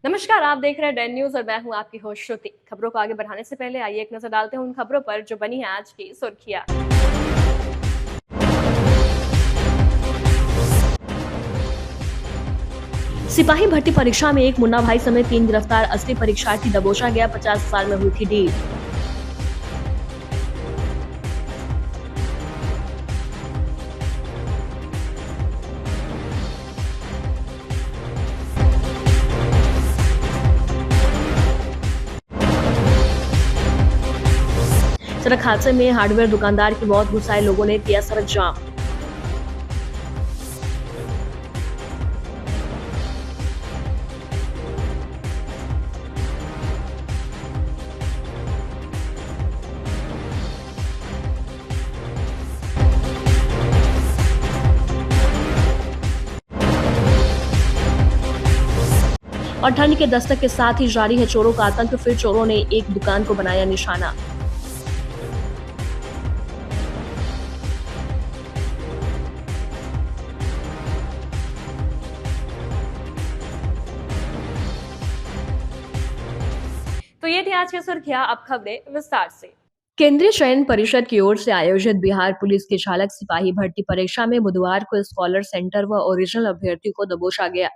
नमस्कार, आप देख रहे हैं डेन न्यूज़ और मैं हूं आपकी होस्ट श्रुति। खबरों को आगे बढ़ाने से पहले आइए एक नजर डालते हैं उन खबरों पर जो बनी है आज की सुर्खियां। सिपाही भर्ती परीक्षा में एक मुन्ना भाई समेत 3 गिरफ्तार, असली परीक्षार्थी दबोचा गया। 50 साल में हुई थी डील। सड़क हादसे में हार्डवेयर दुकानदार की मौत, गुस्साए लोगों ने किया सड़क जाम। और ठंड के दस्तक के साथ ही जारी है चोरों का आतंक, फिर चोरों ने एक दुकान को बनाया निशाना। तो ये थी आज की सुर्खियां, अब खबरें विस्तार से। केंद्रीय चयन परिषद की ओर से आयोजित बिहार पुलिस की चालक सिपाही भर्ती परीक्षा में बुधवार को स्कॉलर सेंटर व ओरिजिनल अभ्यर्थी को दबोचा गया।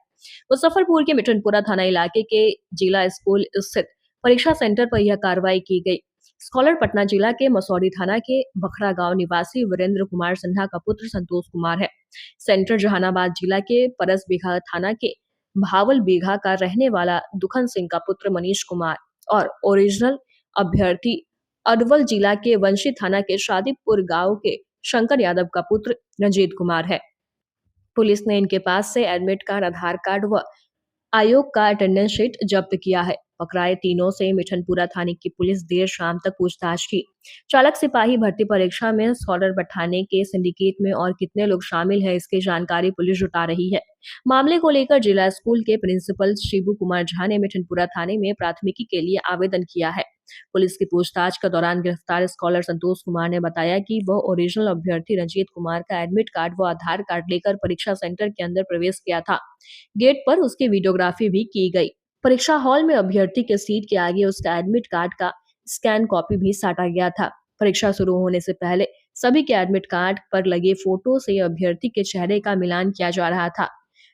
मुजफ्फरपुर के मिठनपुरा थाना इलाके के जिला स्कूल स्थित परीक्षा सेंटर पर यह कार्रवाई की गई। स्कॉलर पटना जिला के मसौरी थाना के बखरा गांव निवासी वीरेंद्र कुमार सिन्हा का पुत्र संतोष कुमार है। सेंटर जहानाबाद जिला के परस बीघा थाना के भावल बीघा का रहने वाला दुखन सिंह का पुत्र मनीष कुमार और ओरिजिनल अभ्यर्थी अरवल जिला के वंशी थाना के शादीपुर गांव के शंकर यादव का पुत्र रंजीत कुमार है। पुलिस ने इनके पास से एडमिट कार्ड, आधार कार्ड व आयोग का अटेंडेंस शीट जब्त किया है। पकड़ाए तीनों से मिठनपुरा थाने की पुलिस देर शाम तक पूछताछ की। चालक सिपाही भर्ती परीक्षा में स्कॉलर बैठाने के सिंडिकेट में और कितने लोग शामिल हैं, इसकी जानकारी पुलिस जुटा रही है। मामले को लेकर जिला स्कूल के प्रिंसिपल शिबू कुमार झा ने मिठनपुरा थाने में प्राथमिकी के लिए आवेदन किया है। पुलिस की पूछताछ के दौरान गिरफ्तार स्कॉलर संतोष कुमार ने बताया कि वह ओरिजिनल अभ्यर्थी रंजीत कुमार का एडमिट कार्ड व आधार कार्ड लेकर परीक्षा सेंटर के अंदर प्रवेश किया था। गेट पर उसकी वीडियोग्राफी भी की गई। परीक्षा हॉल में अभ्यर्थी के सीट के आगे उसका एडमिट कार्ड का स्कैन कॉपी भी साटा गया था। परीक्षा शुरू होने से पहले सभी के एडमिट कार्ड पर लगे फोटो से अभ्यर्थी के चेहरे का मिलान किया जा रहा था।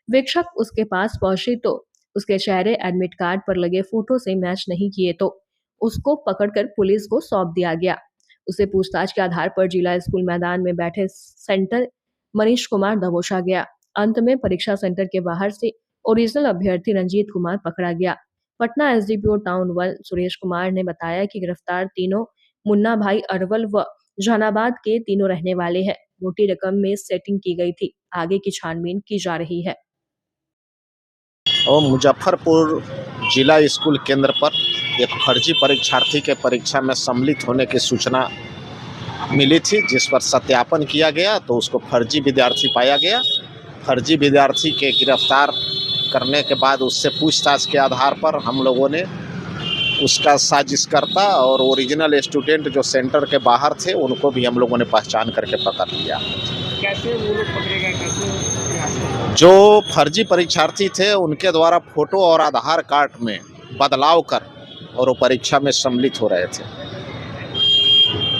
वीक्षक उसके पास पहुंचे तो उसके चेहरे एडमिट कार्ड पर लगे फोटो से मैच नहीं किए तो उसको पकड़कर पुलिस को सौंप दिया गया। उसे पूछताछ के आधार पर जिला स्कूल मैदान में बैठे सेंटर मनीष कुमार दबोचा गया। अंत में परीक्षा सेंटर के बाहर से ओरिजिनल अभ्यर्थी रंजीत कुमार पकड़ा गया। पटना एसडीपीओ टाउन 1 सुरेश कुमार ने बताया कि गिरफ्तार तीनों मुन्ना भाई अरवल व जहानाबाद के तीनों रहने वाले हैं। मोटी रकम में सेटिंग की गई थी। आगे की छानबीन की जा रही है। और मुजफ्फरपुर जिला स्कूल केंद्र पर एक फर्जी परीक्षार्थी के परीक्षा में सम्मिलित होने की सूचना मिली थी, जिस पर सत्यापन किया गया तो उसको फर्जी विद्यार्थी पाया गया। फर्जी विद्यार्थी के गिरफ्तार करने के बाद उससे पूछताछ के आधार पर हम लोगों ने उसका साजिशकर्ता और ओरिजिनल स्टूडेंट जो सेंटर के बाहर थे उनको भी हम लोगों ने पहचान करके पकड़ लिया। कैसे वो लोग पकड़े गए, कैसे? जो फर्जी परीक्षार्थी थे उनके द्वारा फोटो और आधार कार्ड में बदलाव कर और वो परीक्षा में सम्मिलित हो रहे थे।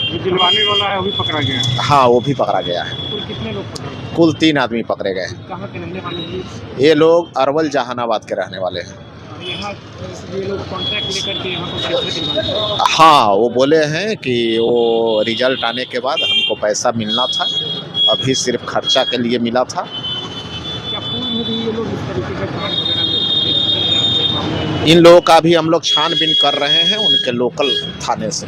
जो दिलवाने वाला है वो भी पकड़ा गया है? हाँ, वो भी पकड़ा गया है। कुल कितने लोग पकड़े? कुल 3 आदमी पकड़े गए हैं। कहाँ के रहने वाले हैं? ये लोग अरवल जहानाबाद के रहने वाले हैं। यहाँ ये लोग कॉन्ट्रैक्ट लेकर के यहाँ पर पैसे दिलवाते हैं? हाँ, वो बोले हैं कि वो रिजल्ट आने के बाद हमको पैसा मिलना था, अभी सिर्फ खर्चा के लिए मिला था। क्या पूर्व में भी ये लोग इस तरीके का कांड वगैरह में? इन लोगों का भी हम लोग छानबीन कर रहे हैं उनके लोकल थाने से।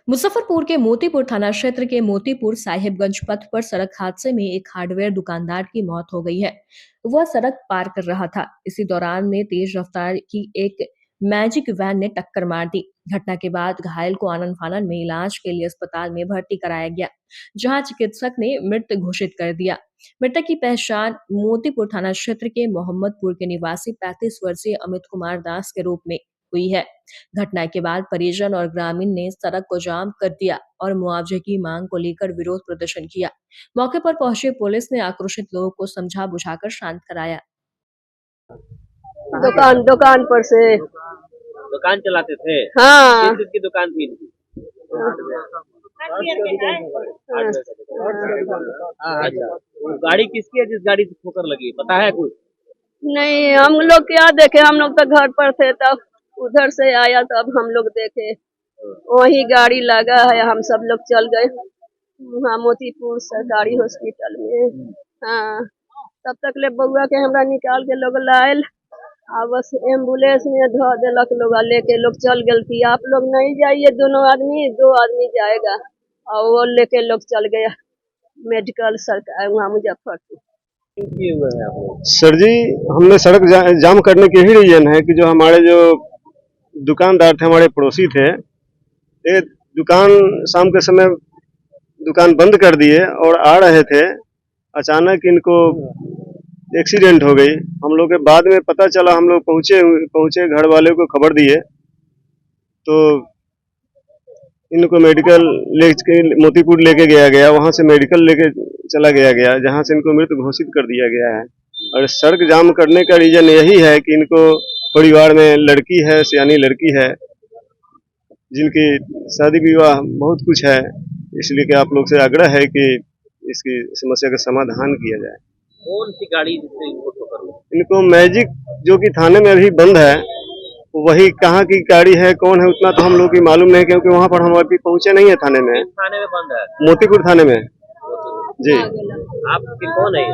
मुजफ्फरपुर के मोतीपुर थाना क्षेत्र के मोतीपुर साहिबगंज पथ पर सड़क हादसे में एक हार्डवेयर दुकानदार की मौत हो गई है। वह सड़क पार कर रहा था। इसी दौरान में तेज रफ्तार की एक मैजिक वैन ने टक्कर मार दी। घटना के बाद घायल को आनन फानन में इलाज के लिए अस्पताल में भर्ती कराया गया, जहां चिकित्सक ने मृत घोषित कर दिया। मृतक की पहचान मोतीपुर थाना क्षेत्र के मोहम्मदपुर के निवासी 35 वर्षीय अमित कुमार दास के रूप में हुई है। घटना के बाद परिजन और ग्रामीण ने सड़क को जाम कर दिया और मुआवजे की मांग को लेकर विरोध प्रदर्शन किया। मौके पर पहुंची पुलिस ने आक्रोशित लोगों को समझा बुझाकर शांत कराया। दुकान दुकान पर से। दुकान चलाते थे? हाँ किस चीज की दुकान थी इनकी? अच्छा, वो गाड़ी किसकी है जिस गाड़ी से ठोकर लगी, पता है कुछ? नहीं, हम लोग क्या देखे, हम लोग तो घर पर थे, तब उधर से आया तब हम लोग देखे, वही गाड़ी लगा है, हम सब लोग चल गए वहाँ मोतीपुर सरकारी हॉस्पिटल में। हाँ, तब तक ले बउआ के हमरा निकाल के लोग लायल, आ बस एम्बुलेंस में धो देलक लोग, लेके लोग चल गए थी। आप लोग नहीं जाइए, दोनों आदमी, 2 आदमी जाएगा, और वो लेके लोग चल गया मेडिकल सरकार वहाँ मुजफ्फरपुर। किए हुए हैं आप लोग? सर जी, हमने सड़क जाम करने के ही रीजन है कि जो हमारे जो दुकानदार थे, हमारे पड़ोसी थे, ये दुकान शाम के समय दुकान बंद कर दिए और आ रहे थे, अचानक इनको एक्सीडेंट हो गई। हम लोग के बाद में पता चला, हम लोग पहुंचे घर वाले को खबर दिए, तो इनको मेडिकल मोतीपुर लेके गया, वहां से मेडिकल लेके चला गया, जहां से इनको मृत घोषित कर दिया गया है। और सड़क जाम करने का रीजन यही है कि इनको परिवार में लड़की है, सियानी लड़की है, जिनकी शादी विवाह बहुत कुछ है, इसलिए कि आप लोग से आग्रह है कि इसकी समस्या का समाधान किया जाए। कौन सी गाड़ी जिससे इनको ठोकर लगी? इनको मैजिक, जो कि थाने में अभी बंद है, वही कहाँ की गाड़ी है, कौन है, उतना तो हम लोग की मालूम नहीं, क्योंकि वहाँ पर हम अभी पहुंचे नहीं है थाने में। किस थाने में बंद है? मोतीपुर थाने में जी। आपके कौन है?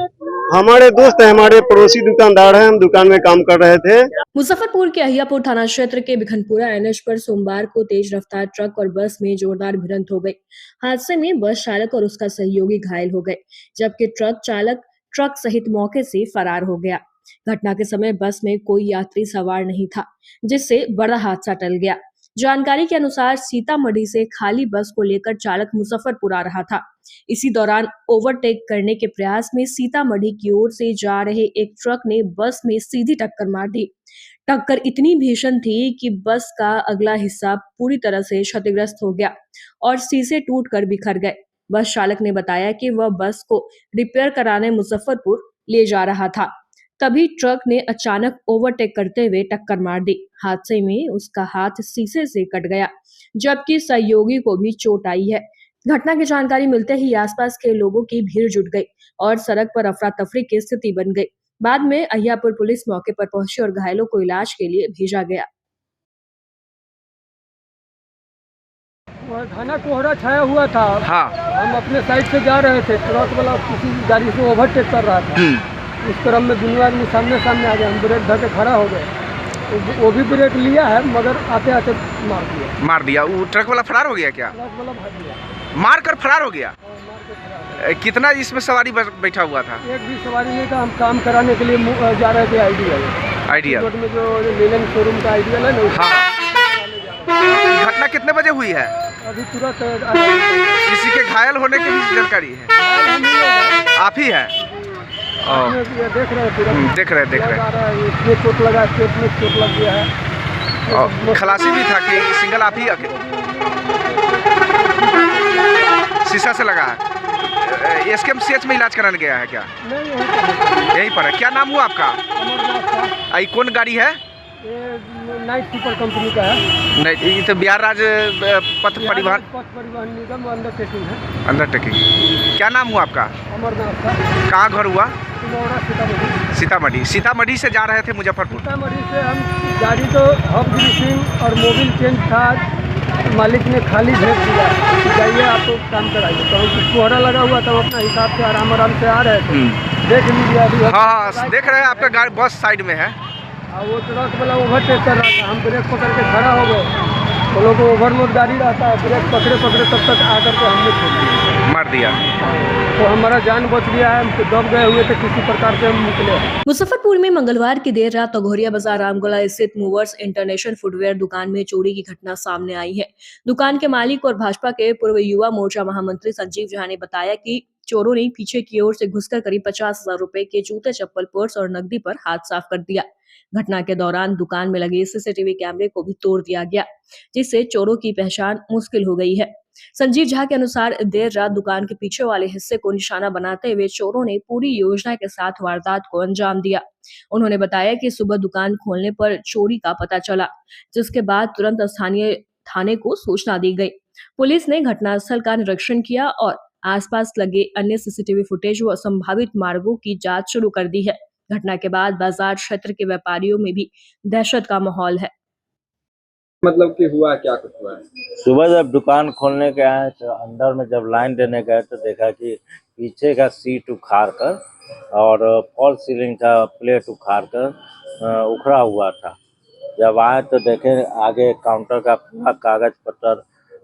हमारे दोस्त है, हमारे पड़ोसी दुकानदार हैं, हम दुकान में काम कर रहे थे। मुजफ्फरपुर के अहियापुर थाना क्षेत्र के बिखनपुरा एनएच पर सोमवार को तेज रफ्तार ट्रक और बस में जोरदार भिड़ंत हो गई। हादसे में बस चालक और उसका सहयोगी घायल हो गए, जबकि ट्रक चालक ट्रक सहित मौके से फरार हो गया। घटना के समय बस में कोई यात्री सवार नहीं था, जिससे बड़ा हादसा टल गया। जानकारी के अनुसार सीतामढ़ी से खाली बस को लेकर चालक मुजफ्फरपुर आ रहा था। इसी दौरान ओवरटेक करने के प्रयास में सीतामढ़ी की ओर से जा रहे एक ट्रक ने बस में सीधी टक्कर मार दी। टक्कर इतनी भीषण थी कि बस का अगला हिस्सा पूरी तरह से क्षतिग्रस्त हो गया और शीशे टूटकर बिखर गए। बस चालक ने बताया कि वह बस को रिपेयर कराने मुजफ्फरपुर ले जा रहा था, तभी ट्रक ने अचानक ओवरटेक करते हुए टक्कर मार दी। हादसे में उसका हाथ शीशे से कट गया, जबकि सहयोगी को भी चोट आई है। घटना की जानकारी मिलते ही आसपास के लोगों की भीड़ जुट गई और सड़क पर अफरा तफरी की स्थिति बन गई। बाद में अहियापुर पुलिस मौके पर पहुंची और घायलों को इलाज के लिए भेजा गया। वह घना कोहरा छाया हुआ था। हाँ। हम अपने साइड से जा रहे थे, ट्रक वाला किसी गाड़ी से ओवरटेक कर रहा था। उस क्रम में दोनों आदमी सामने आ गए, हम ब्रेक धर के खड़ा हो गए। वो भी ब्रेक लिया है, मगर आते आते मार दिया। वो ट्रक वाला फरार हो गया क्या? ट्रक वाला भाग गया, मार कर फरार हो गया? मार के फरार हो गया। कितना इसमें सवारी बैठा हुआ था? एक भी सवारी नहीं था। हम काम कराने के लिए जा रहे थे आइडियल रोड में, जो नीलम शोरूम का आइडियल है ना। हाँ। घटना कितने बजे हुई है? अभी तुरंत किसी के घायल होने की भी जानकारी है? आप ही है? देख रहे देख रहे इसमें चोट लगा, पेट में चोट लग गया है। और खलासी भी था कि सिंगल आप ही शीशा से लगा है? एसकेएमसीएच में इलाज कराने गया है क्या? नहीं, यहीं पर है। क्या नाम हुआ आपका? आई कौन गाड़ी है? नाइट सुपर कंपनी का है। नहीं, ये तो बिहार राज्य पथ परिवहन निगम अंडरटेकिंग है। अंडरटेकिंग। क्या नाम हुआ आपका? अमरनाथ का। कहाँ घर हुआ? सीतामढ़ी। सीतामढ़ी से जा रहे थे मुजफ्फरपुर? सीतामढ़ी से हम गाड़ी तो हब ग्रीसिंग और मोबिल चेंज था, मालिक ने खाली भेज दिया, जाइए आपको काम कराइए। तो हम कोहरा लगा हुआ था, अपना हिसाब से आराम से आ रहे थे। देख लीजिए अभी। हाँ, देख रहे हैं आपका गाड़ी बस साइड में है। वो ट्रक वाला ओवरटेक कर रहा था, हम ब्रेक पकड़ के खड़ा हो गए। वो लोग ओवरलोड गाड़ी रहता है, ब्रेक पकड़े तब तक आकर के हमने छोड़ दिया, मार दिया। तो हमारा जान बच गया है। हम तो दब गए हुए थे, किसी प्रकार से हम निकले। मुजफ्फरपुर में मंगलवार की देर रात अघोरिया बाजार रामगोला स्थित मूवर्स इंटरनेशनल फुटवेयर दुकान में चोरी की घटना सामने आई है। दुकान के मालिक और भाजपा के पूर्व युवा मोर्चा महामंत्री संजीव झा ने बताया कि चोरों ने पीछे की ओर से घुसकर करीब 50,000 रुपए के जूते, चप्पल, पर्स और नकदी पर हाथ साफ कर दिया। घटना के दौरान दुकान में लगे सीसीटीवी कैमरे को भी तोड़ दिया गया, जिससे चोरों की पहचान मुश्किल हो गई है। संजीव झा के अनुसार देर रात दुकान के पीछे वाले हिस्से को निशाना बनाते हुए चोरों ने पूरी योजना के साथ वारदात को अंजाम दिया। उन्होंने बताया कि सुबह दुकान खोलने पर चोरी का पता चला, जिसके बाद तुरंत स्थानीय थाने को सूचना दी गई। पुलिस ने घटनास्थल का निरीक्षण किया और आसपास लगे अन्य सीसीटीवी फुटेज व संभावित मार्गों की जांच शुरू कर दी है। घटना के बाद बाजार क्षेत्र के व्यापारियों में भी दहशत का माहौल है। मतलब कि हुआ क्या कुछ हुआ है? सुबह जब दुकान खोलने के आए तो अंदर में जब लाइन देने गए तो देखा कि पीछे का सीट उखाड़ कर और फॉल सीलिंग का प्लेट उखाड़ कर उखड़ा हुआ था। जब आए तो देखे आगे काउंटर का पूरा कागज पत्र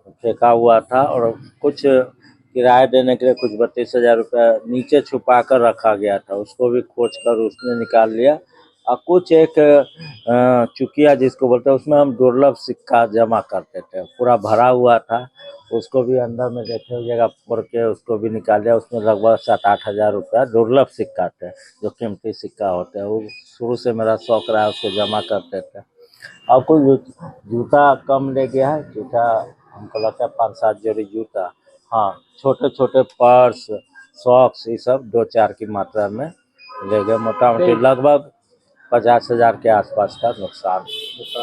फेंका हुआ था और कुछ किराया देने के लिए कुछ 32,000 रुपया नीचे छुपा कर रखा गया था, उसको भी खोज कर उसने निकाल लिया। और कुछ एक चुकिया जिसको बोलते हैं उसमें हम दुर्लभ सिक्का जमा करते थे, पूरा भरा हुआ था, उसको भी अंदर में देखे हुई जगह फोड़ के उसको भी निकाल लिया। उसमें लगभग 7-8 हज़ार रुपया दुर्लभ सिक्का थे, जो कीमती सिक्का होते हैं। वो शुरू से मेरा शौक रहा, उसको जमा करते थे। और कुछ जूता कम ले गया है, जूता हमको लगता है 5-7 जोड़ी जूता, हाँ छोटे छोटे पर्स, सॉक्स, ये सब 2-4 की मात्रा में ले गए। मोटा मोटी लगभग 50,000 के आसपास का नुकसान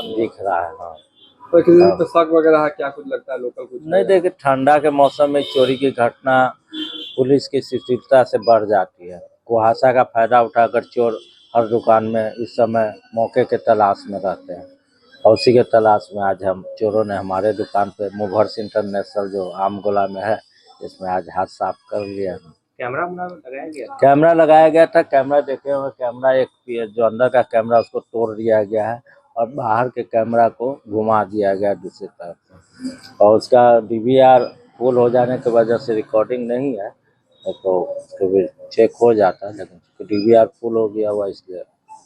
दिख रहा है। हाँ, तो किसी पे शक वगैरह क्या कुछ लगता है? लोकल कुछ नहीं, देखिए ठंडा के मौसम में चोरी की घटना पुलिस की शिथिलता से बढ़ जाती है। कुहासा का फायदा उठाकर चोर हर दुकान में इस समय मौके के तलाश में रहते हैं, और उसी के तलाश में आज हम चोरों ने हमारे दुकान पे मुभर्स इंटरनेशनल जो आमगोला में है, इसमें आज हाथ साफ कर लिया। कैमरा लगाया गया? कैमरा लगाया गया था, कैमरा देखे हुए कैमरा एक जो अंदर का कैमरा उसको तोड़ दिया गया है और बाहर के कैमरा को घुमा दिया गया दूसरी तरफ से, और उसका DVR फुल हो जाने की वजह से रिकॉर्डिंग नहीं है तो कभी चेक हो जाता है, लेकिन DVR फुल हो गया हुआ इसलिए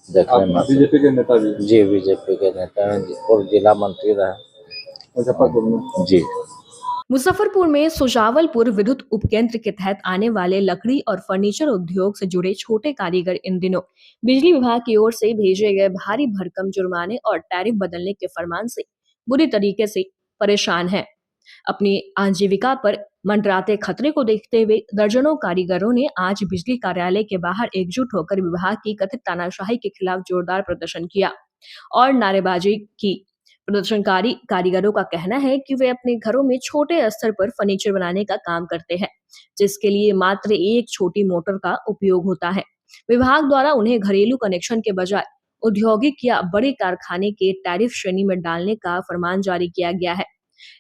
देखने में। बीजेपी के नेता भी? जी, बीजेपी के नेता हैं और जिला मंत्री रहे मुजफ्फरपुर में। जी। मुजफ्फरपुर में सुजावलपुर विद्युत उपकेंद्र के तहत आने वाले लकड़ी और फर्नीचर उद्योग से जुड़े छोटे कारीगर इन दिनों बिजली विभाग की ओर से भेजे गए भारी भरकम जुर्माने और टैरिफ बदलने के फरमान से बुरी तरीके से परेशान हैं। अपनी आजीविका पर मंडराते खतरे को देखते हुए दर्जनों कारीगरों ने आज बिजली कार्यालय के बाहर एकजुट होकर विभाग की कथित तानाशाही के खिलाफ जोरदार प्रदर्शन किया और नारेबाजी की। प्रदर्शनकारी कारीगरों का कहना है कि वे अपने घरों में छोटे स्तर पर फर्नीचर बनाने का काम करते हैं, जिसके लिए मात्र एक छोटी मोटर का उपयोग होता है। विभाग द्वारा उन्हें घरेलू कनेक्शन के बजाय औद्योगिक या बड़े कारखाने के टैरिफ श्रेणी में डालने का फरमान जारी किया गया है।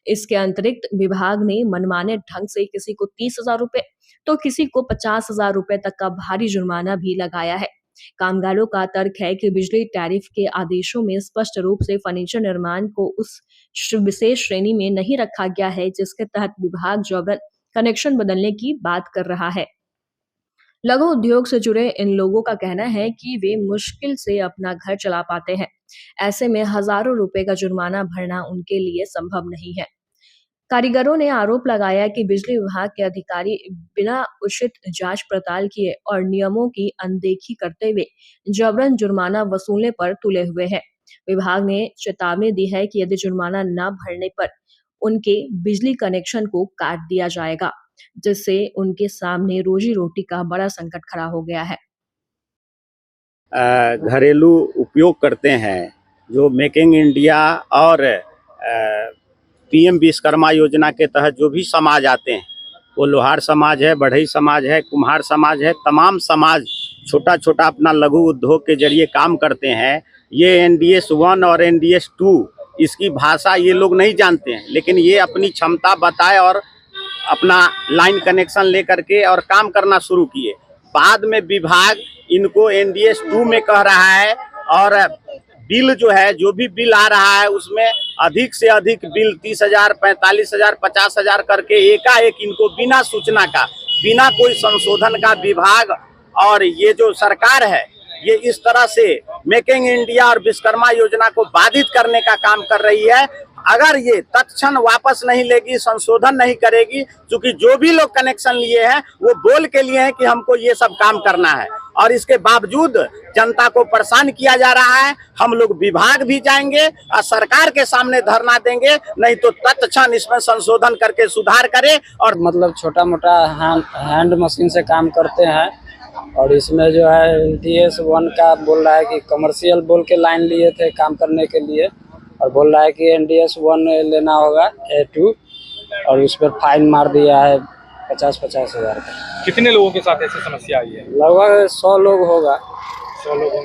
इसके अतिरिक्त विभाग ने मनमाने ढंग से किसी को 30,000 रुपए तो किसी को 50,000 रुपए तक का भारी जुर्माना भी लगाया है। कामगारों का तर्क है कि बिजली टैरिफ के आदेशों में स्पष्ट रूप से फर्नीचर निर्माण को उस विशेष श्रेणी में नहीं रखा गया है जिसके तहत विभाग जबरन कनेक्शन बदलने की बात कर रहा है। लघु उद्योग से जुड़े इन लोगों का कहना है कि वे मुश्किल से अपना घर चला पाते हैं। ऐसे में हजारों रुपए का जुर्माना भरना उनके लिए संभव नहीं है। कारीगरों ने आरोप लगाया कि बिजली विभाग के अधिकारी बिना उचित जांच पड़ताल किए और नियमों की अनदेखी करते हुए जबरन जुर्माना वसूलने पर तुले हुए हैं। विभाग ने चेतावनी दी है कि यदि जुर्माना न भरने पर उनके बिजली कनेक्शन को काट दिया जाएगा, जिससे उनके सामने रोजी रोटी का बड़ा संकट खड़ा हो गया है। घरेलू उपयोग करते हैं, जो मेकिंग इंडिया और PM विश्वकर्मा योजना के तहत जो भी समाज आते हैं, वो लोहार समाज है, बढ़ई समाज है, कुम्हार समाज है, तमाम समाज छोटा छोटा अपना लघु उद्योग के जरिए काम करते हैं। ये NDS 1 और NDS 2 इसकी भाषा ये लोग नहीं जानते हैं, लेकिन ये अपनी क्षमता बताए और अपना लाइन कनेक्शन ले करके और काम करना शुरू किए। बाद में विभाग इनको NDS 2 में कह रहा है, और बिल जो है, जो भी बिल आ रहा है उसमें अधिक से अधिक बिल 30,000, 45,000, 50,000 करके एकाएक इनको बिना सूचना का, बिना कोई संशोधन का विभाग और ये जो सरकार है, ये इस तरह से मेकिंग इंडिया और विश्वकर्मा योजना को बाधित करने का काम कर रही है। अगर ये तत्क्षण वापस नहीं लेगी, संशोधन नहीं करेगी, क्योंकि जो भी लोग कनेक्शन लिए हैं वो बोल के लिए हैं कि हमको ये सब काम करना है, और इसके बावजूद जनता को परेशान किया जा रहा है। हम लोग विभाग भी जाएंगे और सरकार के सामने धरना देंगे, नहीं तो तत्क्षण इसमें संशोधन करके सुधार करें। और मतलब छोटा मोटा हैंड मशीन से काम करते हैं और इसमें जो है NDS 1 का बोल रहा है कि कमर्शियल बोल के लाइन लिए थे काम करने के लिए और बोल रहा है कि NDS 1 लेना होगा A2 और उस पर फाइन मार दिया है 50-50 हज़ार का। कितने लोगों के साथ ऐसी समस्या आई है? लगभग 100 लोग होगा। 100 लोगों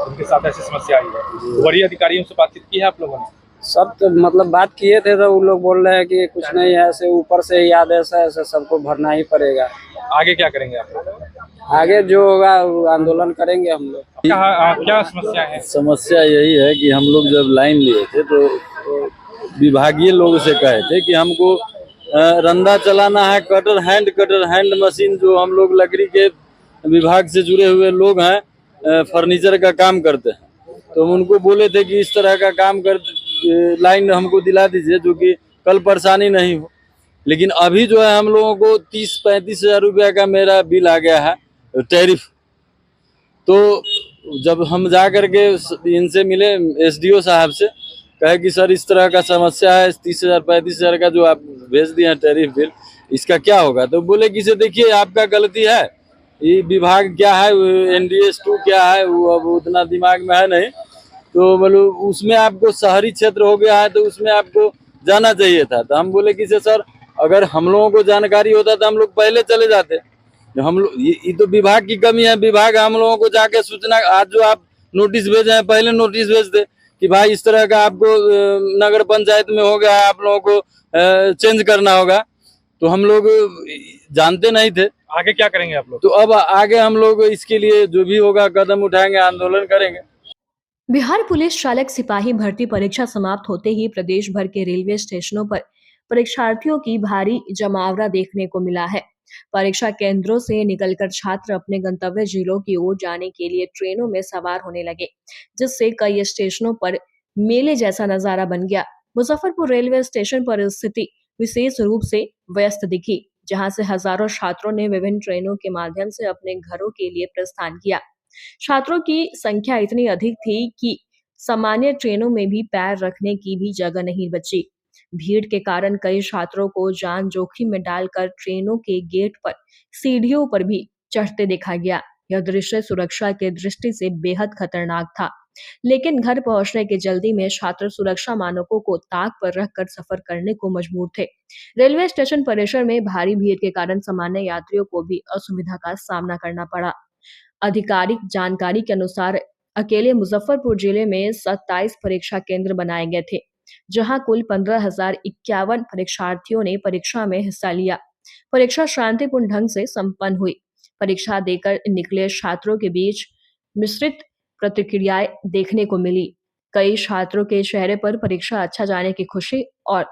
उनके साथ ऐसी समस्या आई है। वरीय अधिकारियों से बातचीत की है आप लोगों ने? सब तो मतलब बात किए थे तो वो लोग बोल रहे हैं कि कुछ नहीं है, ऐसे ऊपर से ही आदेश है, ऐसे सबको भरना ही पड़ेगा। आगे क्या करेंगे आप लोग? आगे जो होगा आंदोलन करेंगे हम लोग। क्या समस्या है? समस्या यही है कि हम लोग जब लाइन लिए थे तो विभागीय लोग से कहे थे कि हमको रंदा चलाना है, कटर हैंड मशीन, जो हम लोग लकड़ी के विभाग से जुड़े हुए लोग हैं, फर्नीचर का काम करते हैं, तो हम उनको बोले थे कि इस तरह का काम कर लाइन हमको दिला दीजिए जो कि कल परेशानी नहीं हो। लेकिन अभी जो है हम लोगों को 30-35 हज़ार रुपया का मेरा बिल आ गया है टैरिफ। तो जब हम जा करके इनसे मिले SDO साहब से, कहे कि सर इस तरह का समस्या है, 30,000-35 हज़ार का जो आप भेज दिए हैं टैरिफ बिल, इसका क्या होगा? तो बोले कि इसे देखिए आपका गलती है, ये विभाग क्या है, NDS 2 क्या है, वो अब उतना दिमाग में है नहीं, तो बोलो उसमें आपको शहरी क्षेत्र हो गया है तो उसमें आपको जाना चाहिए था। तो हम बोले कि सर अगर हम लोगों को जानकारी होता तो हम लोग पहले चले जाते। हम लोग ये तो विभाग की कमी है, विभाग हम लोगों को जाके सूचना, आज जो आप नोटिस भेजे हैं पहले नोटिस भेज दे कि भाई इस तरह का आपको नगर पंचायत में हो गया है, आप लोगों को चेंज करना होगा, तो हम लोग जानते नहीं थे। आगे क्या करेंगे आप लोग? तो अब आगे हम लोग इसके लिए जो भी होगा कदम उठाएंगे, आंदोलन करेंगे। बिहार पुलिस चालक सिपाही भर्ती परीक्षा समाप्त होते ही प्रदेश भर के रेलवे स्टेशनों पर परीक्षार्थियों की भारी जमावड़ा देखने को मिला है। परीक्षा केंद्रों से निकलकर छात्र अपने गंतव्य जिलों की ओर जाने के लिए ट्रेनों में सवार होने लगे, जिससे कई स्टेशनों पर मेले जैसा नजारा बन गया। मुजफ्फरपुर रेलवे स्टेशन पर स्थिति विशेष रूप से व्यस्त दिखी, जहां से हजारों छात्रों ने विभिन्न ट्रेनों के माध्यम से अपने घरों के लिए प्रस्थान किया। छात्रों की संख्या इतनी अधिक थी कि सामान्य ट्रेनों में भी पैर रखने की भी जगह नहीं बची। भीड़ के कारण कई छात्रों को जान जोखिम में डालकर ट्रेनों के गेट पर सीढ़ियों पर भी चढ़ते देखा गया। यह दृश्य सुरक्षा के दृष्टि से बेहद खतरनाक था, लेकिन घर पहुंचने की जल्दी में छात्र सुरक्षा मानकों को ताक पर रखकर सफर करने को मजबूर थे। रेलवे स्टेशन परिसर में भारी भीड़ के कारण सामान्य यात्रियों को भी असुविधा का सामना करना पड़ा। आधिकारिक जानकारी के अनुसार अकेले मुजफ्फरपुर जिले में 27 परीक्षा केंद्र बनाए गए थे, जहां कुल 15,051 परीक्षार्थियों ने परीक्षा में हिस्सा लिया। परीक्षा शांतिपूर्ण ढंग से संपन्न हुई। परीक्षा देकर निकले छात्रों के बीच मिश्रित प्रतिक्रियाएं देखने को मिली। कई छात्रों के चेहरे पर परीक्षा अच्छा जाने की खुशी और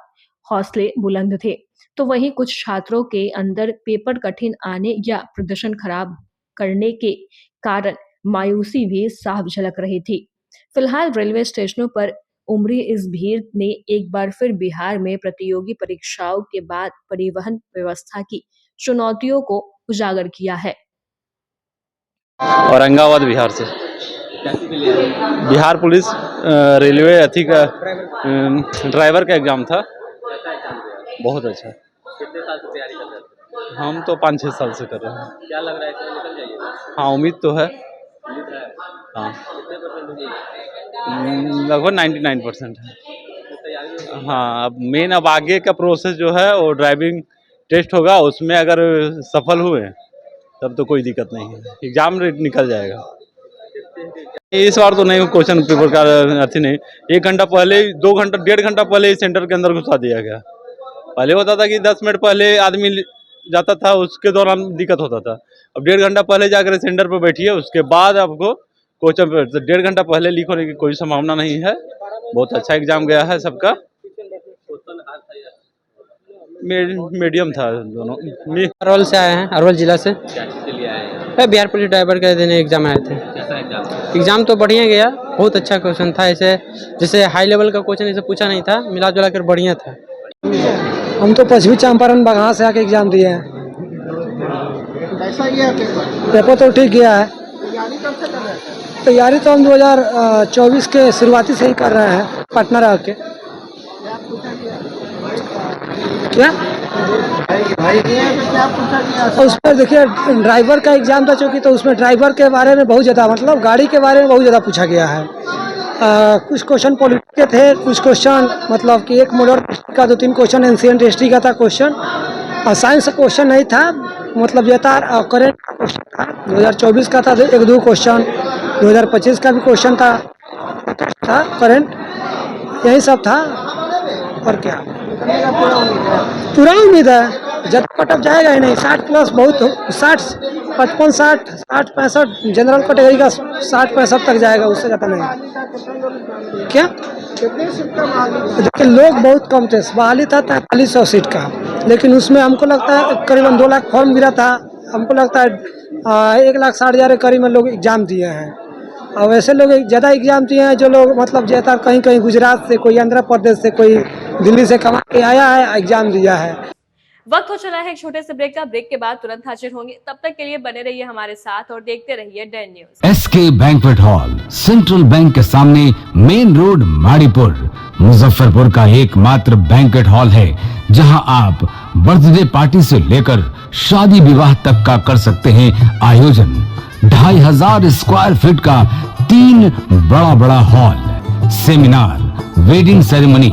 हौसले बुलंद थे, तो वहीं कुछ छात्रों के अंदर पेपर कठिन आने या प्रदर्शन खराब करने के कारण मायूसी भी साफ झलक रही थी। फिलहाल रेलवे स्टेशनों पर उमड़ी इस भीड़ ने एक बार फिर बिहार में प्रतियोगी परीक्षाओं के बाद परिवहन व्यवस्था की चुनौतियों को उजागर किया है। औरंगाबाद बिहार से बिहार पुलिस रेलवे अथी का ड्राइवर का एग्जाम था। बहुत अच्छा। कितने साल से तैयारी कर रहे थे? हम तो 5-6 साल से कर रहे हैं। क्या लग रहा है इसमें निकल जाइए? हाँ, उम्मीद तो है। उम्मीद है? हाँ, कितने परसेंट होगी? लगभग 99% है। तो तैयारी हाँ, अब मेन अब आगे का प्रोसेस जो है वो ड्राइविंग टेस्ट होगा, उसमें अगर सफल हुए तब तो कोई दिक्कत नहीं है, एग्जाम निकल जाएगा। इस बार तो नहीं, क्वेश्चन पेपर का अथी नहीं, 1 घंटा पहले, 2 घंटा 1.5 घंटा पहले सेंटर के अंदर घुसा दिया गया। पहले होता था कि 10 मिनट पहले आदमी जाता था, उसके दौरान दिक्कत होता था। अब 1.5 घंटा पहले जाकर सेंटर पर बैठिए, उसके बाद आपको क्वेश्चन पेपर 1.5 घंटा पहले लीक होने की कोई संभावना नहीं है। बहुत अच्छा एग्जाम गया है सबका। मीडियम था दोनों। अरवल से आए हैं, अरवल जिला से। क्या चीज़ के लिए आए हैं? बिहार पुलिस ड्राइवर के देने एग्जाम आए थे। कैसा एग्जाम? एग्जाम तो बढ़िया गया, बहुत अच्छा क्वेश्चन था। ऐसे जैसे हाई लेवल का क्वेश्चन ऐसे पूछा नहीं था, मिला जुला कर बढ़िया था। हम तो पश्चिमी चंपारण बगहा से आके एग्जाम दिए हैं। कैसा गया पेपर? पेपर तो ठीक गया है, तैयारी तो हम 2024 के शुरुआती से ही कर रहे हैं, पटना रह के। क्या उस पर देखिए ड्राइवर का एग्जाम था, चूँकि तो उसमें ड्राइवर के बारे में बहुत ज़्यादा, मतलब गाड़ी के बारे में बहुत ज़्यादा पूछा गया है। कुछ क्वेश्चन पॉलिटिक्स के थे, कुछ क्वेश्चन मतलब कि एक मॉडर्न हिस्ट्री का, 2-3 क्वेश्चन एंशिएंट हिस्ट्री का था क्वेश्चन, और साइंस का क्वेश्चन नहीं था, मतलब ये था करेंट क्वेश्चन था। 2024 का था 1-2 क्वेश्चन, 2025 का भी क्वेश्चन था करेंट, यही सब था। और क्या पूरा उम्मीद है, जब कटअप जाएगा ही नहीं, 60+ बहुत हो, 60, 55, 60, 65 जनरल कैटेगरी का 60-65 तक जाएगा, उससे ज़्यादा नहीं। क्या देखिए लोग बहुत कम थे, बहाली था 4300 सीट का, लेकिन उसमें हमको लगता है करीबन 2 लाख फॉर्म गिरा था, हमको लगता है 1,60,000 के करीब में लोग एग्ज़ाम दिए हैं। और वैसे लोग ज़्यादा एग्जाम दिए हैं जो लोग मतलब ज़्यादा कहीं गुजरात से, कोई आंध्र प्रदेश से, कोई दिल्ली से कमा के आया है, एग्जाम दिया है। वक्त हो चला है एक छोटे से ब्रेक का। ब्रेक के बाद तुरंत हाजिर होंगे, तब तक के लिए बने रहिए हमारे साथ और देखते रहिए Den news. SK banquet hall, central bank के सामने, मेन रोड, माड़ीपुर, मुजफ्फरपुर का एकमात्र बैंक्वेट हॉल है जहां आप बर्थडे पार्टी से लेकर शादी विवाह तक का कर सकते हैं आयोजन। 2500 स्क्वायर फीट का 3 बड़ा hall, seminar, wedding ceremony,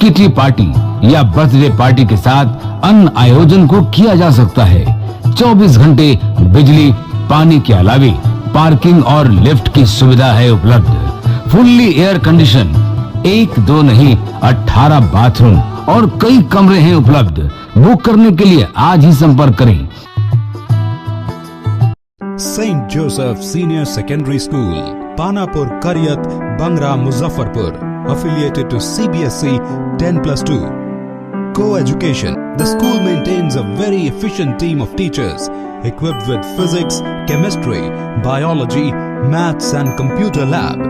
kitty party या बर्थडे पार्टी के साथ अन्य आयोजन को किया जा सकता है। 24 घंटे बिजली पानी के अलावे पार्किंग और लिफ्ट की सुविधा है उपलब्ध। फुल्ली एयर कंडीशन, 1-2 नहीं 18 बाथरूम और कई कमरे हैं उपलब्ध। बुक करने के लिए आज ही संपर्क करें। St. Joseph Senior Secondary School, Panapur, Karyat, Bangra, Muzaffarpur, affiliated to CBSE 10+2. Co-education. The school maintains a very efficient team of teachers equipped with physics, chemistry, biology, maths and computer lab.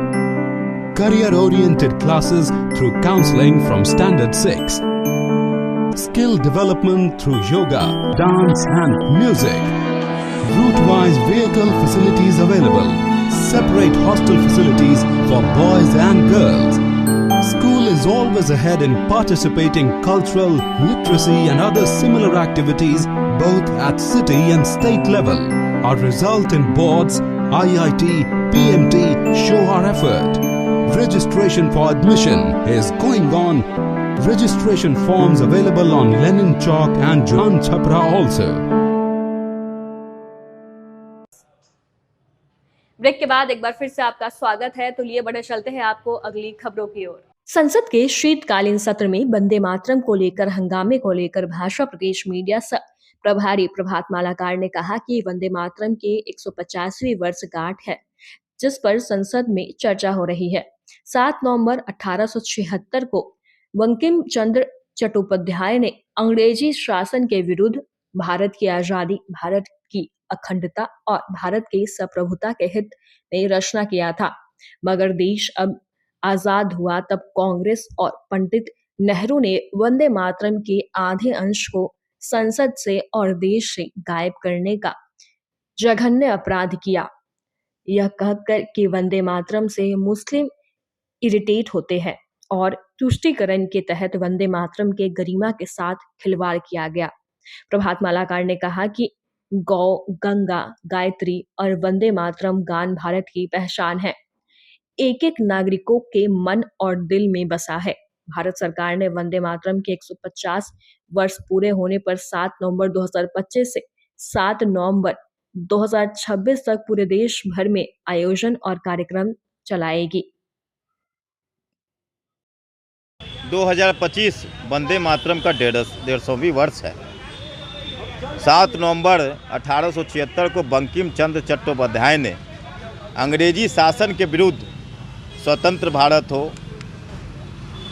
Career-oriented classes through counseling from Standard 6. Skill development through yoga, dance and music. Route-wise vehicle facilities available. Separate hostel facilities for boys and girls. School is always ahead in participating cultural, literacy and other similar activities both at city and state level. Our result in boards, IIT, PMT show our effort. Registration for admission is going on. Registration forms available on Lenin Chowk and Jan Chhapra also. Break के बाद एक बार फिर से आपका स्वागत है। तो लिए बढ़े चलते हैं आपको अगली खबरों की ओर। संसद के शीतकालीन सत्र में वंदे मातरम को लेकर हंगामे को लेकर भाजपा प्रदेश मीडिया प्रभारी प्रभात मालाकार ने कहा कि वंदे मातरम के 150वीं वर्षगांठ है, जिस पर संसद में चर्चा हो रही है। 7 नवंबर 1876 को बंकिम चंद्र चट्टोपाध्याय ने अंग्रेजी शासन के विरुद्ध भारत की आजादी, भारत की अखंडता और भारत की संप्रभुता के हित में रचना किया था। मगर देश अब आजाद हुआ तब कांग्रेस और पंडित नेहरू ने वंदे मातरम के आधे अंश को संसद से और देश से गायब करने का जघन्य अपराध किया, यह कहकर कि वंदे मातरम से मुस्लिम इरिटेट होते हैं और तुष्टीकरण के तहत वंदे मातरम के गरिमा के साथ खिलवाड़ किया गया। प्रभात मालाकार ने कहा कि गौ, गंगा, गायत्री और वंदे मातरम गान भारत की पहचान है, एक एक नागरिकों के मन और दिल में बसा है। भारत सरकार ने वंदे मातरम के 150 वर्ष पूरे होने पर 7 नवंबर 2025 से 7 नवंबर 2026 तक पूरे देश भर में आयोजन और कार्यक्रम चलाएगी। 2025 वंदे मातरम का 150वीं वर्ष है। 7 नवंबर 1876 को बंकिम चंद्र चट्टोपाध्याय ने अंग्रेजी शासन के विरुद्ध स्वतंत्र भारत हो,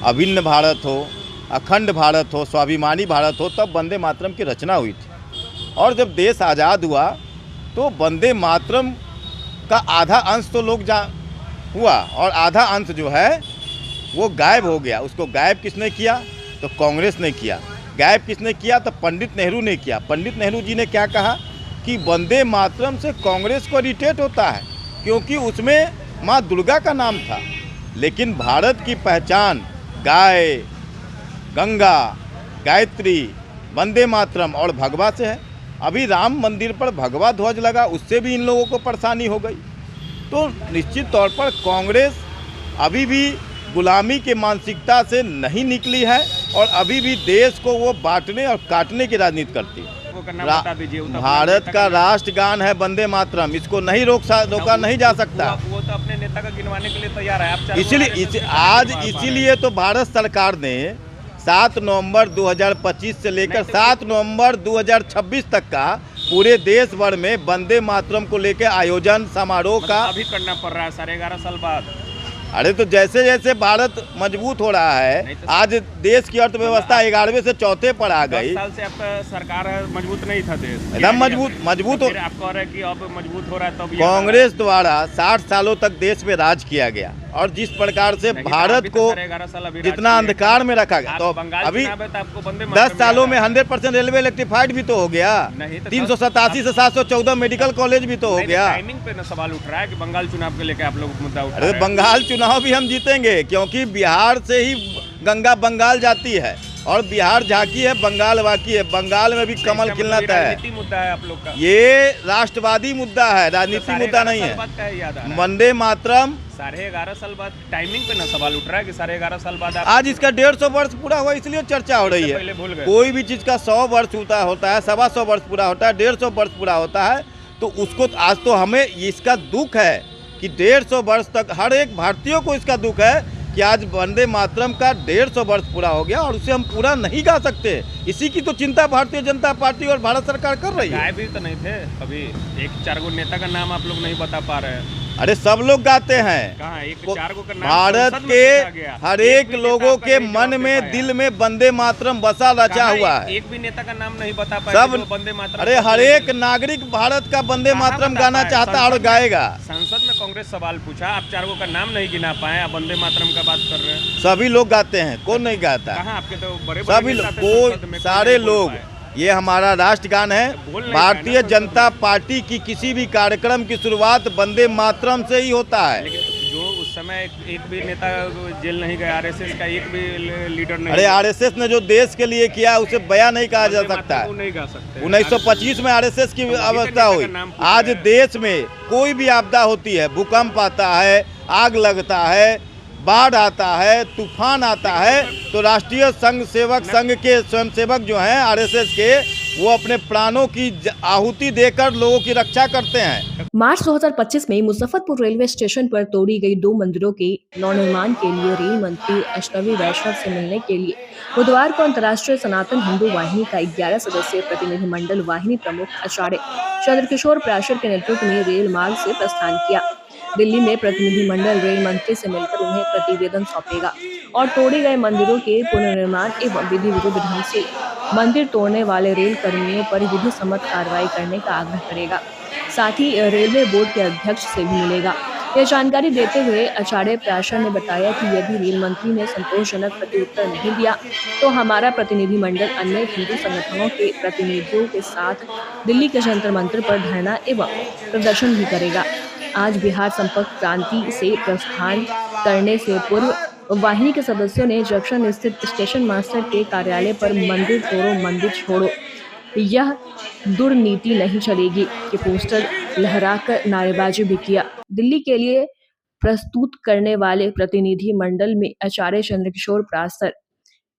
अभिन्न भारत हो, अखंड भारत हो, स्वाभिमानी भारत हो, तब वंदे मातरम की रचना हुई थी। और जब देश आज़ाद हुआ तो वंदे मातरम का आधा अंश तो लोग हुआ और आधा अंश जो है वो गायब हो गया। उसको गायब किसने किया? तो कांग्रेस ने किया। गायब किसने किया? तो पंडित नेहरू ने किया। पंडित नेहरू जी ने क्या कहा कि वंदे मातरम से कांग्रेस को इरिटेट होता है, क्योंकि उसमें माँ दुर्गा का नाम था, लेकिन भारत की पहचान गाय, गंगा, गायत्री, वंदे मातरम और भगवा से है। अभी राम मंदिर पर भगवा ध्वज लगा, उससे भी इन लोगों को परेशानी हो गई। तो निश्चित तौर पर कांग्रेस अभी भी गुलामी के मानसिकता से नहीं निकली है और अभी भी देश को वो बांटने और काटने की राजनीति करती है। भारत का राष्ट्रगान है वंदे मातरम, इसको नहीं रोका नहीं जा सकता। वो तो अपने नेता का गिनवाने के लिए तैयार है। आप इसीलिए तो भारत सरकार ने 7 नवंबर 2025 से लेकर 7 नवंबर 2026 तक का पूरे देश भर में वंदे मातरम को लेकर आयोजन समारोह का अभी करना पड़ रहा है 11.5 साल बाद। अरे तो जैसे जैसे भारत मजबूत हो रहा है, आज देश की अर्थव्यवस्था 11वें से 4थे पर आ गई। 10 साल से आपका सरकार मजबूत नहीं था देश, एकदम मजबूत हो। आप कह रहे हैं कि अब मजबूत हो रहा है, तब कांग्रेस द्वारा 60 सालों तक देश में राज किया गया और जिस प्रकार से भारत को जितना अंधकार में रखा गया, तो अभी 10 सालों में 100% रेलवे इलेक्ट्रीफाइड भी तो हो गया, 387 से 714 मेडिकल कॉलेज भी तो हो गया। टाइमिंग पे सवाल उठ रहा है कि बंगाल चुनाव को लेकर आप लोग मुद्दा उठा रहे हैं। बंगाल चुनाव भी हम जीतेंगे, क्योंकि बिहार से ही गंगा बंगाल जाती है और बिहार झांकी है, बंगाल बाकी है। बंगाल में भी कमल खिलना तय मुद्दा है आप लोग का। ये राष्ट्रवादी मुद्दा है, राजनीतिक मुद्दा नहीं है। वंदे मातरम 11.5 साल बाद टाइमिंग पे ना सवाल उठ रहा है कि 11.5 साल बाद आज इसका 150 वर्ष पूरा हुआ, इसलिए चर्चा हो रही है। कोई भी चीज का 100 वर्ष होता है, 125 वर्ष पूरा होता है, 150 वर्ष पूरा होता है, तो उसको आज तो हमें इसका दुख है कि 150 वर्ष तक हर एक भारतीयों को इसका दुख है कि आज वंदे मातरम का 150 वर्ष पूरा हो गया और उसे हम पूरा नहीं गा सकते। इसी की तो चिंता भारतीय जनता पार्टी और भारत सरकार कर रही है। गाए भी तो नहीं थे अभी, 1-4 नेता का नाम आप लोग नहीं बता पा रहे हैं। अरे सब लोग गाते हैं। कहाँ 1-4 को नाम भारत के हर एक लोगों के मन में, दिल में वंदे मातरम बसा रचा हुआ है। एक भी नेता का नाम नहीं बता पाए सब वंदे मातरम। अरे हर एक नागरिक भारत का वंदे मातरम गाना चाहता है और गाएगा। संसद में कांग्रेस सवाल पूछा, आप 4 का नाम नहीं गिना पाए, आप वंदे मातरम का बात कर रहे हैं। सभी लोग गाते हैं, कौन नहीं गाता? कहाँ आपके तो बड़े सभी लोग, सारे लोग। ये हमारा राष्ट्रगान है। भारतीय जनता पार्टी की किसी भी कार्यक्रम की शुरुआत वंदे मातरम से ही होता है। लेकिन जो उस समय एक भी नेता जेल नहीं गया, आरएसएस का एक भी लीडर नहीं। अरे आरएसएस ने जो देश के लिए किया उसे बयां नहीं कहा जा सकता है। 1925 में आरएसएस की अवस्था हुई। आज देश में कोई भी आपदा होती है, भूकंप आता है, आग लगता है, बाढ़ आता है, तूफान आता है, तो राष्ट्रीय संघ सेवक संघ के स्वयंसेवक जो हैं आरएसएस के, वो अपने प्राणों की आहुति देकर लोगों की रक्षा करते हैं। मार्च 2025 में मुजफ्फरपुर रेलवे स्टेशन पर तोड़ी गई 2 मंदिरों के नवनिर्माण के लिए रेल मंत्री अश्विनी वैष्णव से मिलने के लिए बुधवार को अंतर्राष्ट्रीय सनातन हिंदू वाहिनी का 11 सदस्यीय प्रतिनिधिमंडल वाहिनी प्रमुख आचार्य चंद्रकिशोर प्राशर के नेतृत्व में रेल मार्ग से प्रस्थान किया। दिल्ली में प्रतिनिधिमंडल रेल मंत्री से मिलकर उन्हें प्रतिवेदन सौंपेगा और तोड़े गए मंदिरों के पुनर्निर्माण एवं विधि विरुद्ध ढंग से मंदिर तोड़ने वाले रेल कर्मियों पर विधि सम्मत कार्रवाई करने का आग्रह करेगा। साथ ही रेलवे बोर्ड के अध्यक्ष से भी मिलेगा। यह जानकारी देते हुए आचार्य प्राशर ने बताया कि यदि रेल मंत्री ने संतोषजनक प्रत्युत्तर नहीं दिया तो हमारा प्रतिनिधिमंडल अन्य हिंदू संगठनों के प्रतिनिधियों के साथ दिल्ली के जंतर मंतर पर धरना एवं प्रदर्शन भी करेगा। आज बिहार संपर्क क्रांति से प्रस्थान करने से पूर्व वाहिनी के सदस्यों ने जंक्शन स्थित स्टेशन मास्टर के कार्यालय पर मंदिर तोड़ो मंदिर छोड़ो, यह दुर्नीति नहीं चलेगी के पोस्टर लहराकर नारेबाजी भी किया। दिल्ली के लिए प्रस्तुत करने वाले प्रतिनिधि मंडल में आचार्य चंद्रकिशोर प्राशर,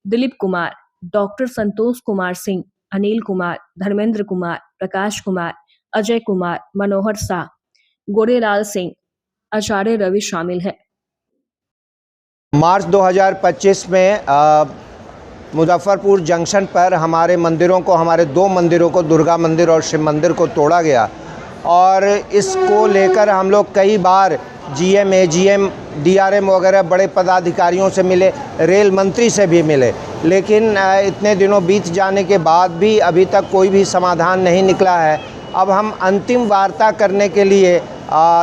दिलीप कुमार, डॉक्टर संतोष कुमार सिंह, अनिल कुमार, धर्मेंद्र कुमार, प्रकाश कुमार, अजय कुमार, मनोहर शाह, गोरेलाल सिंह, आचार्य रवि शामिल हैं। मार्च 2025 में मुजफ्फरपुर जंक्शन पर हमारे मंदिरों को, हमारे 2 मंदिरों को, दुर्गा मंदिर और शिव मंदिर को तोड़ा गया और इसको लेकर हम लोग कई बार जीएम, एजीएम, डीआरएम वगैरह बड़े पदाधिकारियों से मिले, रेल मंत्री से भी मिले, लेकिन इतने दिनों बीत जाने के बाद भी अभी तक कोई भी समाधान नहीं निकला है। अब हम अंतिम वार्ता करने के लिए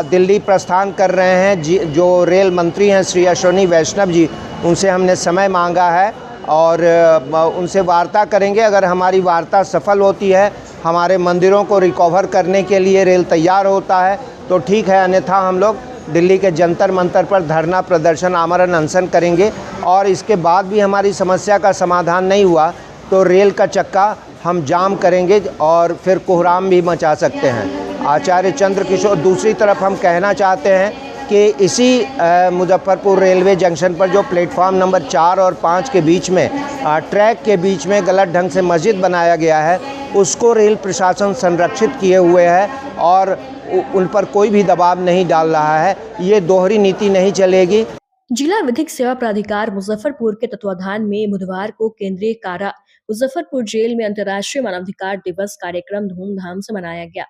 दिल्ली प्रस्थान कर रहे हैं। जो रेल मंत्री हैं श्री अश्विनी वैष्णव जी, उनसे हमने समय मांगा है और उनसे वार्ता करेंगे। अगर हमारी वार्ता सफल होती है, हमारे मंदिरों को रिकवर करने के लिए रेल तैयार होता है तो ठीक है, अन्यथा हम लोग दिल्ली के जंतर मंतर पर धरना प्रदर्शन आमरण अनशन करेंगे और इसके बाद भी हमारी समस्या का समाधान नहीं हुआ तो रेल का चक्का हम जाम करेंगे और फिर कोहराम भी मचा सकते हैं। आचार्य चंद्र किशोर, दूसरी तरफ हम कहना चाहते हैं कि इसी मुजफ्फरपुर रेलवे जंक्शन पर जो प्लेटफॉर्म नंबर 4 और 5 के बीच में ट्रैक के बीच में गलत ढंग से मस्जिद बनाया गया है, उसको रेल प्रशासन संरक्षित किए हुए है और उन पर कोई भी दबाव नहीं डाल रहा है। ये दोहरी नीति नहीं चलेगी। जिला विधिक सेवा प्राधिकार मुजफ्फरपुर के तत्वाधान में बुधवार को केंद्रीय कारा मुजफ्फरपुर जेल में अंतर्राष्ट्रीय मानवाधिकार दिवस कार्यक्रम धूमधाम से मनाया गया।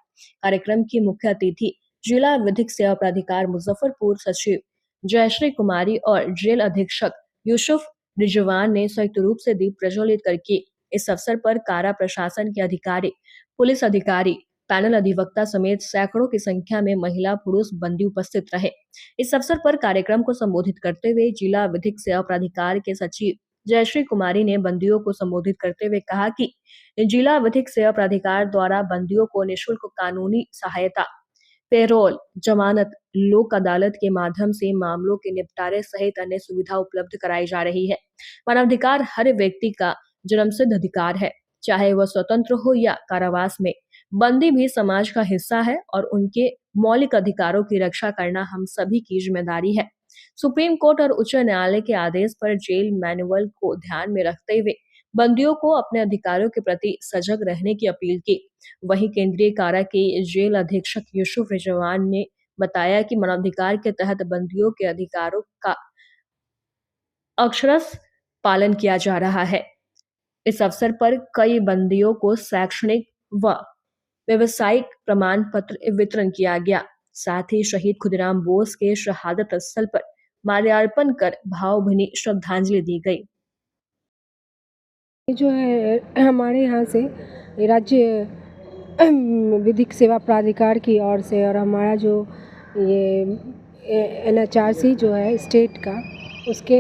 कार्यक्रम की मुख्य अतिथि जिला विधिक सेवा प्राधिकार मुजफ्फरपुर सचिव जयश्री कुमारी और जेल अधीक्षक यूसुफ रिजवान ने संयुक्त रूप से दीप प्रज्वलित करके इस अवसर पर कारा प्रशासन के अधिकारी, पुलिस अधिकारी, पैनल अधिवक्ता समेत सैकड़ों की संख्या में महिला पुरुष बंदी उपस्थित रहे। इस अवसर पर कार्यक्रम को संबोधित करते हुए जिला विधिक सेवा प्राधिकार के सचिव जयश्री कुमारी ने बंदियों को संबोधित करते हुए कहा कि जिला विधिक सेवा प्राधिकार द्वारा बंदियों को निःशुल्क कानूनी सहायता, पेरोल, जमानत, लोक अदालत के माध्यम से मामलों के निपटारे सहित अन्य सुविधा उपलब्ध कराई जा रही है। मानवाधिकार हर व्यक्ति का जन्मसिद्ध अधिकार है, चाहे वह स्वतंत्र हो या कारावास में। बंदी भी समाज का हिस्सा है और उनके मौलिक अधिकारों की रक्षा करना हम सभी की जिम्मेदारी है। सुप्रीम कोर्ट और उच्च न्यायालय के आदेश पर जेल मैनुअल को ध्यान में रखते हुए बंदियों को अपने अधिकारों के प्रति सजग रहने की अपील की। वहीं केंद्रीय कारा के जेल अधीक्षक यूसुफ रिजवान ने बताया कि मानवाधिकार के तहत बंदियों के अधिकारों का अक्षरश पालन किया जा रहा है। इस अवसर पर कई बंदियों को शैक्षणिक व व्यवसायिक प्रमाण पत्र वितरण किया गया। साथ ही शहीद खुदीराम बोस के शहादत स्थल पर माल्यार्पण कर भावभीनी श्रद्धांजलि दी गई। जो है हमारे यहाँ से राज्य विधिक सेवा प्राधिकार की ओर से और हमारा जो ये NHRC जो है स्टेट का, उसके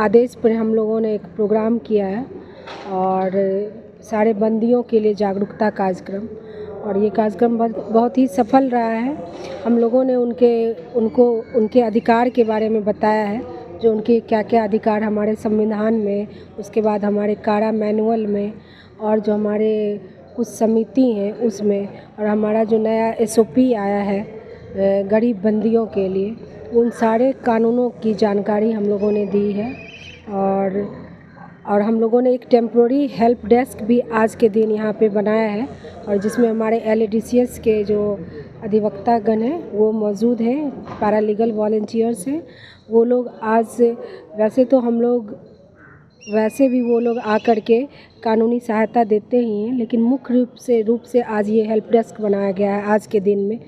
आदेश पर हम लोगों ने एक प्रोग्राम किया है और सारे बंदियों के लिए जागरूकता कार्यक्रम, और ये कार्यक्रम बहुत ही सफल रहा है। हम लोगों ने उनके अधिकार के बारे में बताया है, जो उनके क्या क्या अधिकार हमारे संविधान में, उसके बाद हमारे कारा मैनुअल में और जो हमारे कुछ समिति हैं उसमें, और हमारा जो नया SOP आया है गरीब बंदियों के लिए, उन सारे कानूनों की जानकारी हम लोगों ने दी है। और हम लोगों ने एक टेम्प्रोरी हेल्प डेस्क भी आज के दिन यहाँ पे बनाया है, और जिसमें हमारे LADCS के जो अधिवक्तागण हैं वो मौजूद हैं, पैरालीगल वॉलंटियर्स हैं। वो लोग आज वैसे तो हम लोग वैसे भी वो लोग आकर के कानूनी सहायता देते ही हैं, लेकिन मुख्य रूप से आज ये हेल्प डेस्क बनाया गया है आज के दिन में,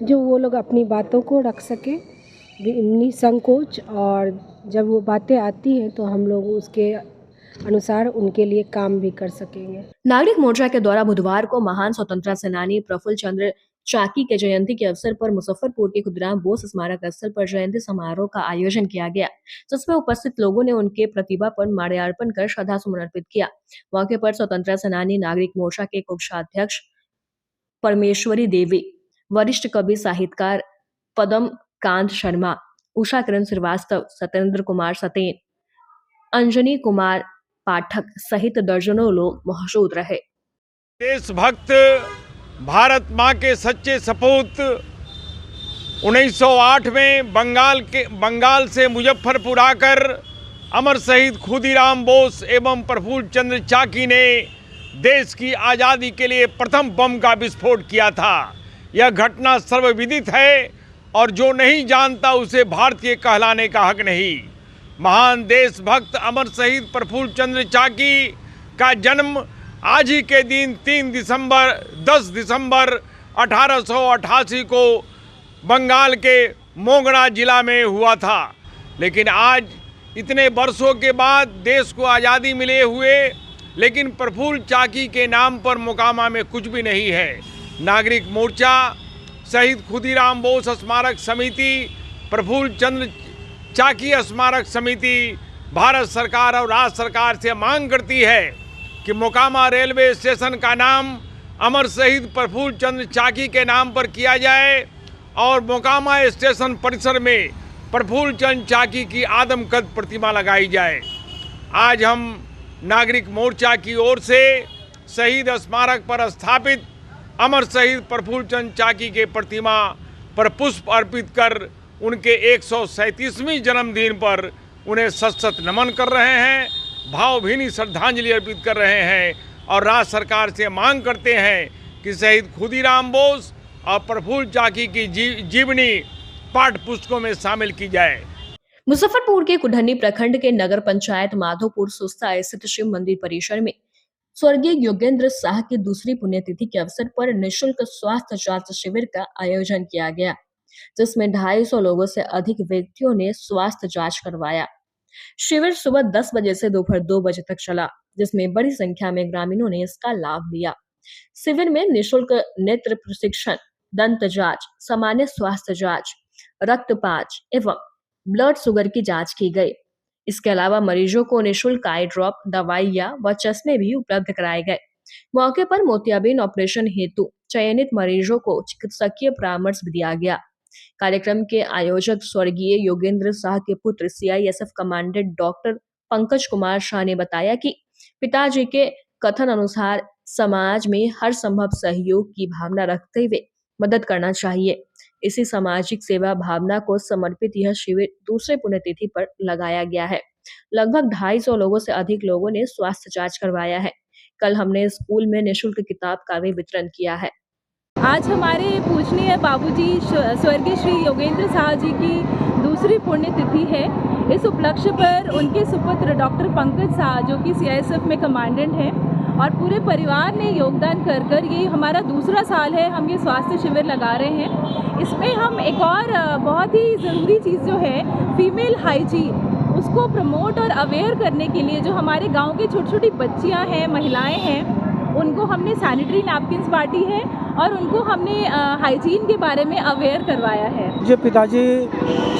जो वो लोग अपनी बातों को रख सके निसंकोच, और जब वो बातें आती हैं तो हम लोग उसके अनुसार उनके लिए काम भी कर सकेंगे। नागरिक मोर्चा के द्वारा बुधवार को महान स्वतंत्रता सेनानी प्रफुल्ल चंद्र चाकी के जयंती के अवसर पर मुजफ्फरपुर के खुदीराम बोस स्मारक स्थल पर जयंती समारोह का आयोजन किया गया, जिसमें उपस्थित लोगों ने उनके प्रतिभा पर माल्यार्पण कर श्रद्धा सुमन अर्पित किया। मौके पर स्वतंत्रता सेनानी नागरिक मोर्चा के कोषाध्यक्ष परमेश्वरी देवी, वरिष्ठ कवि साहित्यकार पदम कांत शर्मा, उषा किरण श्रीवास्तव, सत्येंद्र कुमार सतेन, अंजनी कुमार पाठक सहित दर्जनों लोग मौजूद रहे। देशभक्त भारत माँ के सच्चे सपूत 1908 में बंगाल से मुजफ्फरपुर आकर अमर शहीद खुदीराम बोस एवं प्रफुल्ल चंद्र चाकी ने देश की आज़ादी के लिए प्रथम बम का विस्फोट किया था। यह घटना सर्वविदित है और जो नहीं जानता उसे भारतीय कहलाने का हक नहीं। महान देशभक्त अमर शहीद प्रफुल्ल चंद्र चाकी का जन्म आज ही के दिन 10 दिसंबर 1888 को बंगाल के मोगरा जिला में हुआ था। लेकिन आज इतने वर्षों के बाद देश को आज़ादी मिले हुए, लेकिन प्रफुल्ल चाकी के नाम पर मोकामा में कुछ भी नहीं है। नागरिक मोर्चा, शहीद खुदीराम बोस स्मारक समिति, प्रफुल्ल चंद्र चाकी स्मारक समिति भारत सरकार और राज्य सरकार से मांग करती है कि मोकामा रेलवे स्टेशन का नाम अमर शहीद प्रफुल्ल चंद्र चाकी के नाम पर किया जाए और मोकामा स्टेशन परिसर में प्रफुल्ल चंद्र चाकी की आदमकद प्रतिमा लगाई जाए। आज हम नागरिक मोर्चा की ओर से शहीद स्मारक पर स्थापित अमर शहीद प्रफुल्ल चंद्र चाकी के प्रतिमा पर पुष्प अर्पित कर उनके 137वें जन्मदिन पर उन्हें सत नमन कर रहे हैं, भावभीनी श्रद्धांजलि अर्पित कर रहे हैं और राज्य सरकार से मांग करते हैं कि शहीद खुदीराम बोस और प्रफुल्ल चाकी की जीवनी पाठ्य पुस्तकों में शामिल की जाए। मुजफ्फरपुर के कुढ़नी प्रखंड के नगर पंचायत माधोपुर सुस्ता स्थित शिव मंदिर परिसर में स्वर्गीय योगेंद्र शाह की दूसरी पुण्यतिथि के अवसर पर निःशुल्क स्वास्थ्य जांच शिविर का आयोजन किया गया, जिसमें 250 लोगों से अधिक व्यक्तियों ने स्वास्थ्य जांच करवाया। शिविर सुबह 10 बजे से दोपहर 2 बजे तक चला, जिसमें बड़ी संख्या में ग्रामीणों ने इसका लाभ लिया। शिविर में निःशुल्क नेत्र प्रशिक्षण, दंत जांच, सामान्य स्वास्थ्य जांच, रक्तपात एवं ब्लड शुगर की जांच की गई। इसके अलावा मरीजों को निःशुल्क आई ड्रॉप, दवाइयां व चश्मे भी उपलब्ध कराए गए। मौके पर मोतियाबिंद ऑपरेशन हेतु चयनित मरीजों को चिकित्सकीय परामर्श भी दिया गया। कार्यक्रम के आयोजक स्वर्गीय योगेंद्र शाह के पुत्र CISF commandant doctor Pankaj Kumar Shah ने बताया कि पिताजी के कथन अनुसार समाज में हर संभव सहयोग की भावना रखते हुए मदद करना चाहिए। इसी सामाजिक सेवा भावना को समर्पित यह शिविर दूसरे पुण्यतिथि पर लगाया गया है। लगभग 250 लोगों से अधिक लोगों ने स्वास्थ्य जांच करवाया है। कल हमने स्कूल में निःशुल्क किताब का भी वितरण किया है। आज हमारे पूजनीय बाबूजी स्वर्गीय श्री योगेंद्र शाह जी की दूसरी पुण्यतिथि है। इस उपलक्ष्य पर उनके सुपुत्र डॉक्टर पंकज शाह, जो कि CISF में कमांडेंट हैं, और पूरे परिवार ने योगदान कर ये हमारा दूसरा साल है हम ये स्वास्थ्य शिविर लगा रहे हैं। इसमें हम एक और बहुत ही ज़रूरी चीज़ जो है फीमेल हाइजीन, उसको प्रमोट और अवेयर करने के लिए जो हमारे गांव की छोटी छोटी बच्चियां हैं, महिलाएं हैं, उनको हमने सैनिटरी नैपकिन्स बांटी है और उनको हमने हाइजीन के बारे में अवेयर करवाया है। जो पिताजी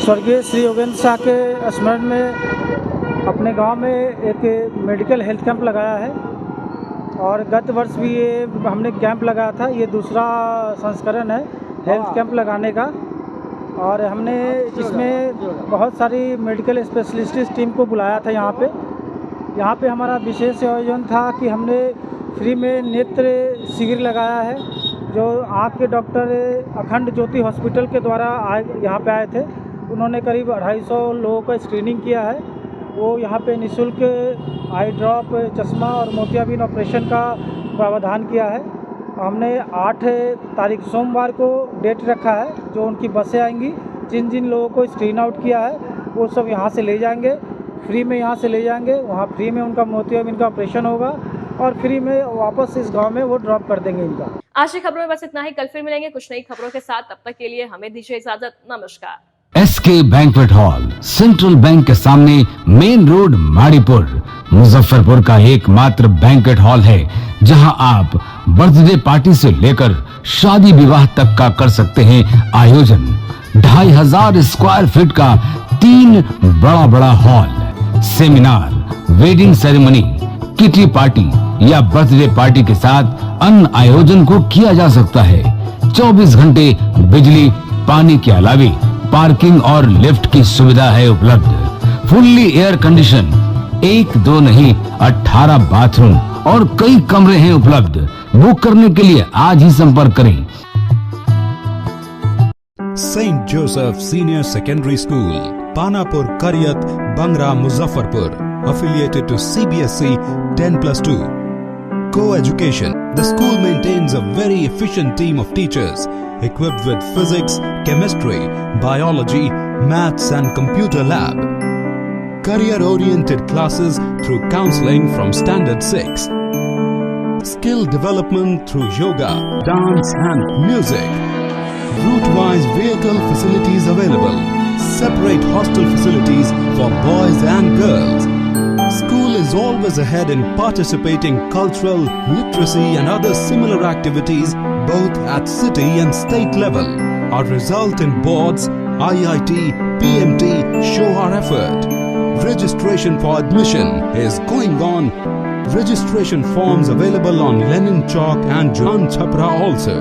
स्वर्गीय श्री योगेंद्र शाह के स्मरण में अपने गांव में एक मेडिकल हेल्थ कैंप लगाया है और गत वर्ष भी ये हमने कैंप लगाया था। ये दूसरा संस्करण है हेल्थ कैंप लगाने का और हमने इसमें बहुत सारी मेडिकल स्पेशलिस्ट टीम को बुलाया था। यहाँ पे हमारा विशेष आयोजन था कि हमने फ्री में नेत्र शिविर लगाया है, जो आँख के डॉक्टर अखंड ज्योति हॉस्पिटल के द्वारा यहाँ पे आए थे। उन्होंने करीब 250 लोगों का स्क्रीनिंग किया है। वो यहाँ पे निःशुल्क आई ड्रॉप, चश्मा और मोतियाबिंद ऑपरेशन का प्रावधान किया है। हमने 8 तारीख सोमवार को डेट रखा है, जो उनकी बसें आएंगी। जिन लोगों को स्क्रीन आउट किया है वो सब यहाँ से ले जाएंगे, फ्री में यहाँ से ले जाएंगे। वहाँ फ्री में उनका मोतियाबिंद का ऑपरेशन होगा और फ्री में वापस इस गांव में वो ड्रॉप कर देंगे इनका। आज की खबरों में बस इतना ही। कल फिर मिलेंगे कुछ नई खबरों के साथ। तब तक के लिए हमें दीजिए इजाजत। नमस्कार। SK banquet hall central bank के सामने, मेन रोड, माड़ीपुर, मुजफ्फरपुर का एकमात्र बैंक्वेट हॉल है जहां आप बर्थडे पार्टी से लेकर शादी विवाह तक का कर सकते हैं आयोजन। 2500 स्क्वायर फीट का 3 बड़ा hall, seminar, wedding ceremony, kitty party या बर्थडे पार्टी के साथ अन्य आयोजन को किया जा सकता है। 24 घंटे बिजली पानी के अलावे पार्किंग और लिफ्ट की सुविधा है उपलब्ध। फुल्ली एयर कंडीशन, 1 2 नहीं 18 बाथरूम और कई कमरे हैं उपलब्ध। बुक करने के लिए आज ही संपर्क करें। St. Joseph Senior Secondary School, Panapur, Karyat, Bangra, Muzaffarpur, affiliated to CBSE 10+2. Co-education. The school maintains a very efficient team of teachers equipped with physics, chemistry, biology, maths and computer lab. Career-oriented classes through counseling from Standard 6. Skill development through yoga, dance and music. Route-wise vehicle facilities available. Separate hostel facilities for boys and girls. School is always ahead in participating cultural, literacy and other similar activities both at city and state level. Our result in boards, IIT, PMT show our effort. Registration for admission is going on. Registration forms available on Lenin Chowk and Jan Chhapra also.